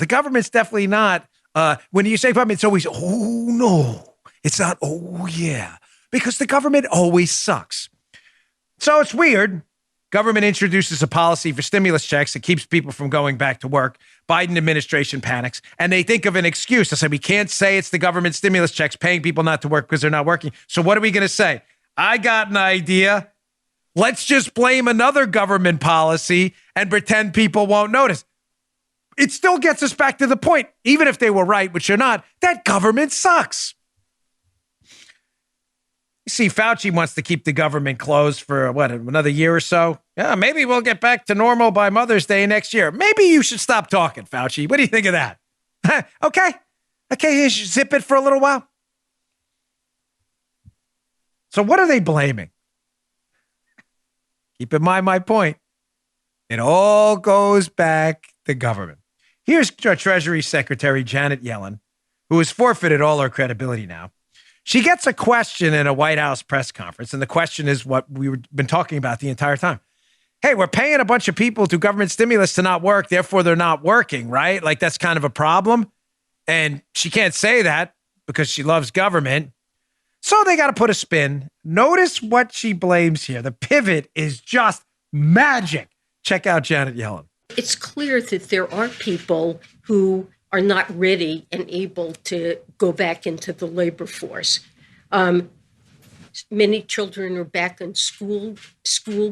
The government's definitely not. When you say government, it's always, oh, no. It's not, oh, yeah. Because the government always sucks. So it's weird. Government introduces a policy for stimulus checks that keeps people from going back to work. Biden administration panics, and they think of an excuse. They say, we can't say it's the government stimulus checks paying people not to work because they're not working. So what are we going to say? I got an idea. Let's just blame another government policy and pretend people won't notice. It still gets us back to the point, even if they were right, which they're not, that government sucks. You see, Fauci wants to keep the government closed for, another year or so? Yeah, maybe we'll get back to normal by Mother's Day next year. Maybe you should stop talking, Fauci. What do you think of that? Okay, zip it for a little while. So what are they blaming? Keep in mind my point. It all goes back to government. Here's Treasury Secretary Janet Yellen, who has forfeited all her credibility now. She gets a question in a White House press conference, and the question is what we've been talking about the entire time. Hey, we're paying a bunch of people through government stimulus to not work, therefore they're not working, right? Like that's kind of a problem. And she can't say that because she loves government. So they got to put a spin. Notice what she blames here. The pivot is just magic. Check out Janet Yellen. It's clear that there are people who are not ready and able to go back into the labor force. Many children are back in school,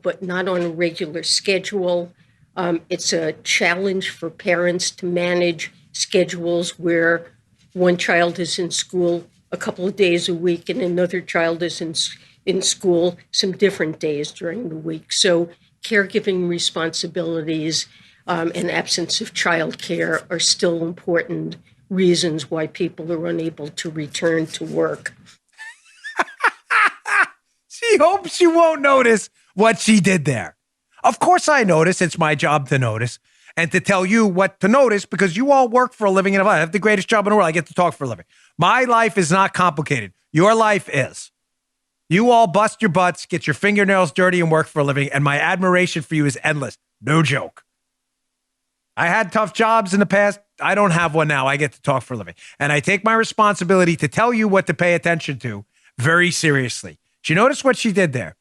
but not on a regular schedule. It's a challenge for parents to manage schedules where one child is in school a couple of days a week and another child is in school some different days during the week. So caregiving responsibilities and absence of childcare are still important reasons why people are unable to return to work. She hopes you won't notice what she did there. Of course I notice. It's my job to notice and to tell you what to notice because you all work for a living and I have the greatest job in the world. I get to talk for a living. My life is not complicated. Your life is. You all bust your butts, get your fingernails dirty and work for a living, and my admiration for you is endless. No joke. I had tough jobs in the past. I don't have one now. I get to talk for a living. And I take my responsibility to tell you what to pay attention to very seriously. Did you notice what she did there?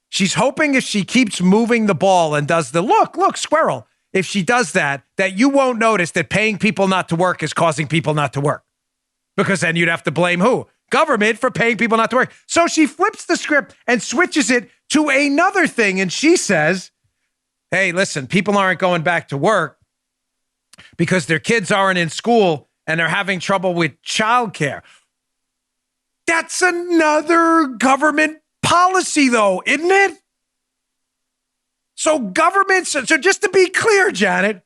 She's hoping if she keeps moving the ball and does the look, squirrel, if she does that you won't notice that paying people not to work is causing people not to work. Because then you'd have to blame who? Government for paying people not to work. So she flips the script and switches it to another thing. And she says, hey, listen, people aren't going back to work because their kids aren't in school and they're having trouble with childcare. That's another government policy, though, isn't it? So governments, so just to be clear, Janet,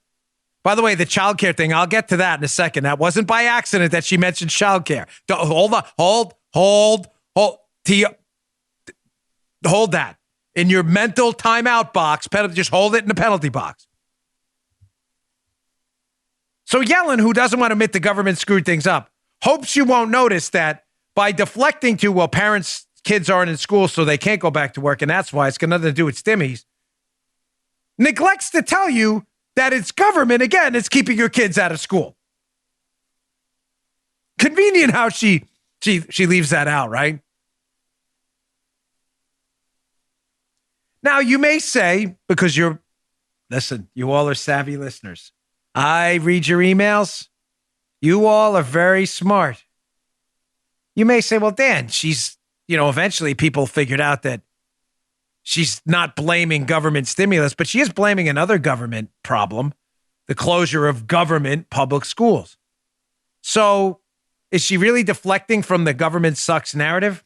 by the way, the childcare thing, I'll get to that in a second. That wasn't by accident that she mentioned childcare. Hold on, hold that. In your mental timeout box, just hold it in the penalty box. So Yellen, who doesn't want to admit the government screwed things up, hopes you won't notice that by deflecting to, well, parents, kids aren't in school, so they can't go back to work, and that's why it's got nothing to do with stimmies, neglects to tell you that it's government, again, it's keeping your kids out of school. Convenient how she leaves that out, right? Now, you may say, because you all are savvy listeners. I read your emails. You all are very smart. You may say, well, Dan, she's, eventually people figured out that she's not blaming government stimulus, but she is blaming another government problem, the closure of government public schools. So is she really deflecting from the government sucks narrative?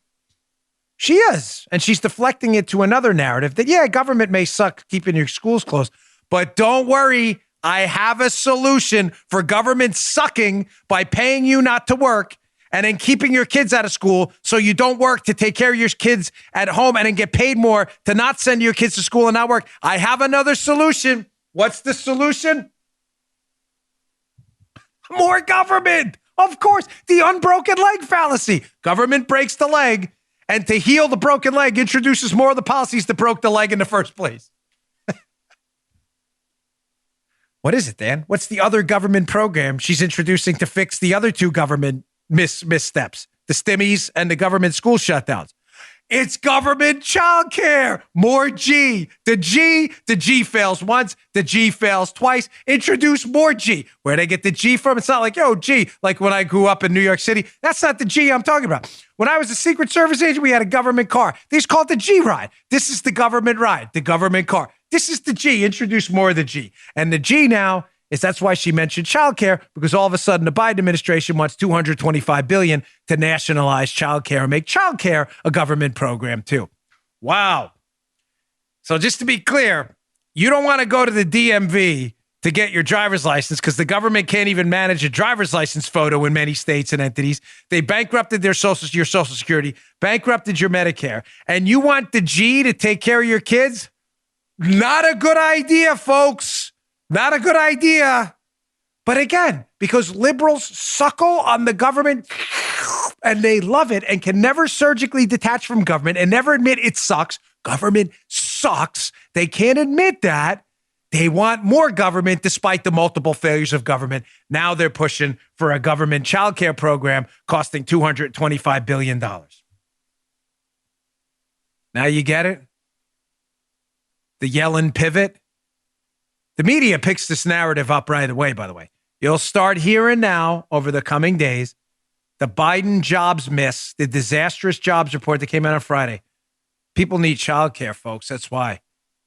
She is. And she's deflecting it to another narrative that, yeah, government may suck keeping your schools closed, but don't worry. I have a solution for government sucking by paying you not to work and then keeping your kids out of school so you don't work to take care of your kids at home and then get paid more to not send your kids to school and not work. I have another solution. What's the solution? More government. Of course, the unbroken leg fallacy. Government breaks the leg, and to heal the broken leg introduces more of the policies that broke the leg in the first place. What is it, Dan? What's the other government program she's introducing to fix the other two government missteps? The stimmies and the government school shutdowns. It's government childcare. More G. The G fails once. The G fails twice. Introduce more G. Where they get the G from? It's not like, yo, G, like when I grew up in New York City. That's not the G I'm talking about. When I was a Secret Service agent, we had a government car. They just called it the G ride. This is the government ride, the government car. This is the G. Introduce more of the G. And the G now is that's why she mentioned childcare, because all of a sudden the Biden administration wants $225 billion to nationalize childcare and make childcare a government program too. Wow. So just to be clear, you don't want to go to the DMV to get your driver's license because the government can't even manage a driver's license photo in many states and entities. They bankrupted your Social Security, bankrupted your Medicare, and you want the G to take care of your kids? Not a good idea, folks. Not a good idea. But again, because liberals suckle on the government and they love it and can never surgically detach from government and never admit it sucks. Government sucks. They can't admit that. They want more government despite the multiple failures of government. Now they're pushing for a government childcare program costing $225 billion. Now you get it? The Yellen pivot. The media picks this narrative up right away, by the way. You'll start hearing now over the coming days, the Biden jobs miss, the disastrous jobs report that came out on Friday. People need childcare, folks. That's why.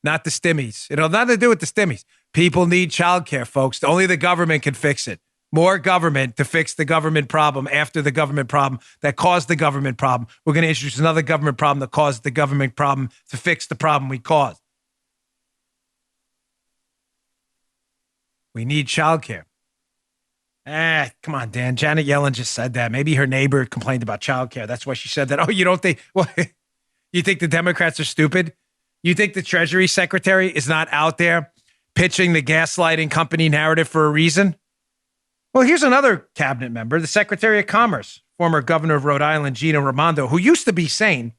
Not the stimmies. It has nothing to do with the stimmies. People need childcare, folks. Only the government can fix it. More government to fix the government problem after the government problem that caused the government problem. We're going to introduce another government problem that caused the government problem to fix the problem we caused. We need childcare. Come on, Dan. Janet Yellen just said that. Maybe her neighbor complained about childcare. That's why she said that. Oh, you don't think, well, you think the Democrats are stupid? You think the Treasury Secretary is not out there pitching the gaslighting company narrative for a reason? Well, here's another cabinet member, the Secretary of Commerce, former governor of Rhode Island, Gina Raimondo, who used to be sane.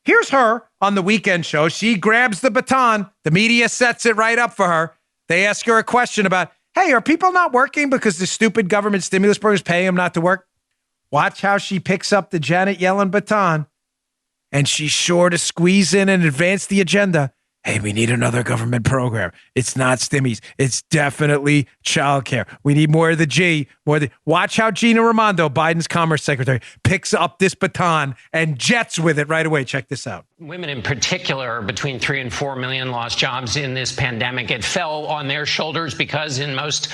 Here's her on the weekend show. She grabs the baton. The media sets it right up for her. They ask her a question about, hey, are people not working because the stupid government stimulus program is paying them not to work? Watch how she picks up the Janet Yellen baton, and she's sure to squeeze in and advance the agenda. Hey, we need another government program. It's not stimmies. It's definitely childcare. We need more of the G. Watch how Gina Raimondo, Biden's Commerce Secretary, picks up this baton and jets with it right away. Check this out. Women in particular, between 3 and 4 million lost jobs in this pandemic. It fell on their shoulders because in most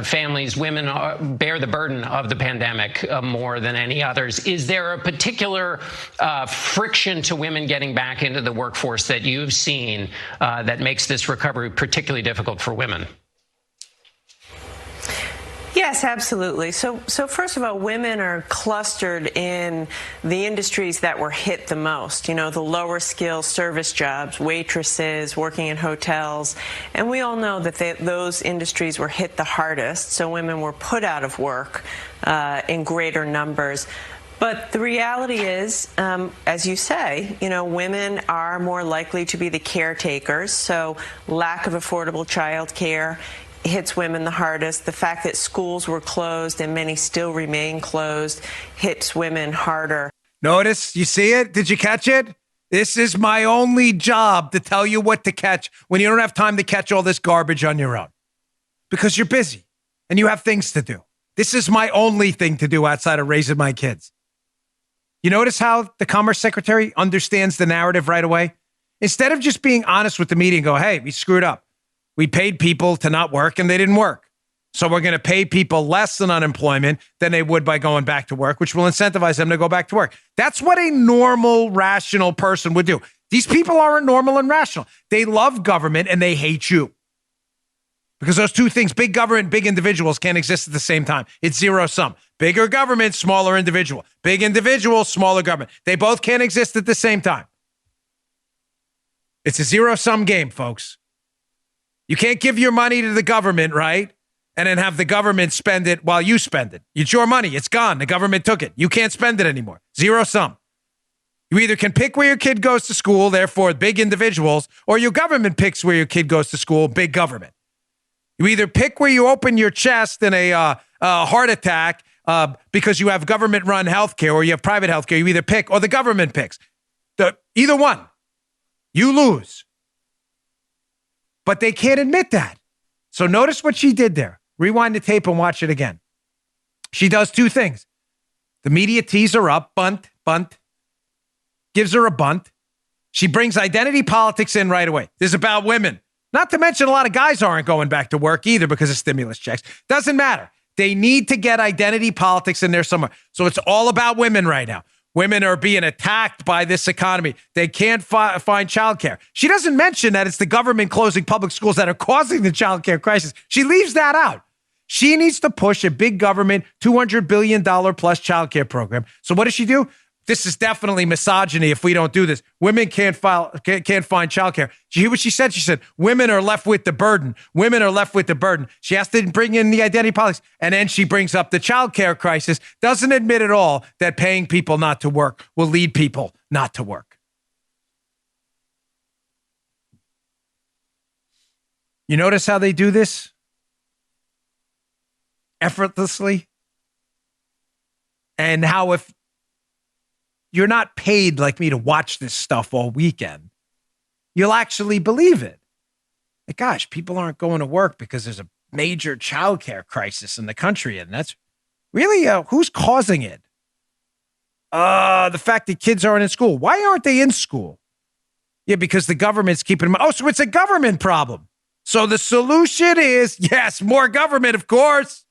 families, women bear the burden of the pandemic more than any others. Is there a particular friction to women getting back into the workforce that you've seen that makes this recovery particularly difficult for women? Yes, absolutely. So first of all, women are clustered in the industries that were hit the most, you know, the lower skill service jobs, waitresses, working in hotels. And we all know that those industries were hit the hardest. So women were put out of work in greater numbers. But the reality is, as you say, you know, women are more likely to be the caretakers. So lack of affordable child care hits women the hardest. The fact that schools were closed and many still remain closed hits women harder. Notice, you see it? Did you catch it? This is my only job to tell you what to catch when you don't have time to catch all this garbage on your own because you're busy and you have things to do. This is my only thing to do outside of raising my kids. You notice how the Commerce Secretary understands the narrative right away? Instead of just being honest with the media and go, hey, we screwed up. We paid people to not work and they didn't work. So we're going to pay people less than unemployment than they would by going back to work, which will incentivize them to go back to work. That's what a normal, rational person would do. These people aren't normal and rational. They love government and they hate you. Because those two things, big government, big individuals, can't exist at the same time. It's zero sum. Bigger government, smaller individual. Big individual, smaller government. They both can't exist at the same time. It's a zero sum game, folks. You can't give your money to the government, right? And then have the government spend it while you spend it. It's your money. It's gone. The government took it. You can't spend it anymore. Zero sum. You either can pick where your kid goes to school, therefore big individuals, or your government picks where your kid goes to school, big government. You either pick where you open your chest in a heart attack because you have government-run healthcare or you have private healthcare. You either pick or the government picks. Either one. You lose. But they can't admit that. So notice what she did there. Rewind the tape and watch it again. She does two things. The media tees her up, bunt, gives her a bunt. She brings identity politics in right away. This is about women. Not to mention a lot of guys aren't going back to work either because of stimulus checks. Doesn't matter. They need to get identity politics in there somewhere. So it's all about women right now. Women are being attacked by this economy. They can't find childcare. She doesn't mention that it's the government closing public schools that are causing the childcare crisis. She leaves that out. She needs to push a big government $200 billion plus childcare program. So what does she do? This is definitely misogyny if we don't do this. Women can't find childcare. Did you hear what she said? She said, women are left with the burden. Women are left with the burden. She has to bring in the identity politics. And then she brings up the childcare crisis. Doesn't admit at all that paying people not to work will lead people not to work. You notice how they do this? Effortlessly. And how if you're not paid like me to watch this stuff all weekend, you'll actually believe it. Like, gosh, people aren't going to work because there's a major childcare crisis in the country. And that's really, who's causing it? The fact that kids aren't in school. Why aren't they in school? Yeah, because the government's keeping them. Oh, so it's a government problem. So the solution is, yes, more government, of course.